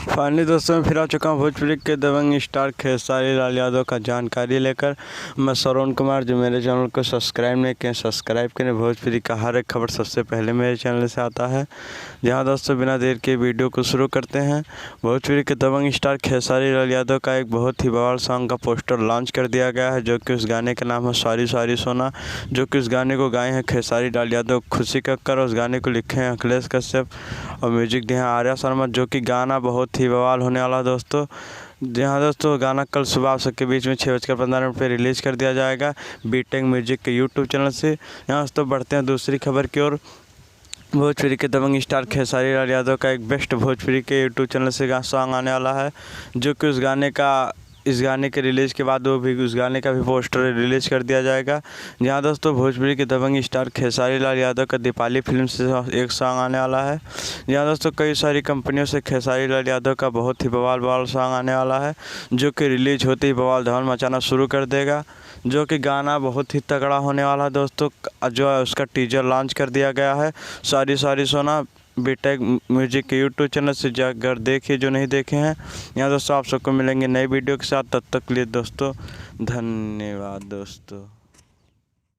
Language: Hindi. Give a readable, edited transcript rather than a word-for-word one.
फाइनली दोस्तों मैं फिर आ चुका हूँ भोजपुरी के दबंग स्टार खेसारी लाल यादव का जानकारी लेकर। मैं श्रवण कुमार, जो मेरे चैनल को सब्सक्राइब नहीं किए सब्सक्राइब करें। भोजपुरी का हर एक खबर सबसे पहले मेरे चैनल से आता है। जहाँ दोस्तों बिना देर के वीडियो को शुरू करते हैं। भोजपुरी के दबंग स्टार खेसारी लाल यादव का एक बहुत ही बवाल सॉन्ग का पोस्टर लॉन्च कर दिया गया है, जो कि उस गाने का नाम है सॉरी सॉरी सोना, जो कि उस गाने को गाए हैं खेसारी लाल यादव, खुशी कक्कर। उस गाने को लिखे हैं अखिलेश कश्यप और म्यूजिक दिए हैं आर्या शर्मा, जो कि गाना बहुत ही बवाल होने वाला है दोस्तों। जहाँ दोस्तों गाना कल सुबह आप सबके बीच में 6:15 पर रिलीज़ कर दिया जाएगा बीटेक म्यूजिक के यूट्यूब चैनल से। यहाँ दोस्तों बढ़ते हैं दूसरी खबर की ओर। भोजपुरी के दबंग स्टार खेसारी लाल यादव का एक बेस्ट भोजपुरी के यूट्यूब चैनल से सॉन्ग आने वाला है, जो कि इस गाने के रिलीज़ के बाद उस गाने का भी पोस्टर रिलीज़ कर दिया जाएगा। जहाँ दोस्तों भोजपुरी के दबंग स्टार खेसारी लाल यादव का दीपाली फिल्म से एक सॉन्ग आने वाला है। जहाँ दोस्तों कई सारी कंपनियों से खेसारी लाल यादव का बहुत ही बवाल सॉन्ग आने वाला है, जो कि रिलीज होते ही बवाल धमाल मचाना शुरू कर देगा। जो कि गाना बहुत ही तगड़ा होने वाला है दोस्तों। जो है उसका टीजर लॉन्च कर दिया गया है, सॉरी सॉरी सोना, बीटेक म्यूजिक के यूट्यूब चैनल से जाकर देखिए जो नहीं देखे हैं। यहाँ दोस्तों आप सबको मिलेंगे नई वीडियो के साथ। तब तक के लिए दोस्तों धन्यवाद दोस्तों।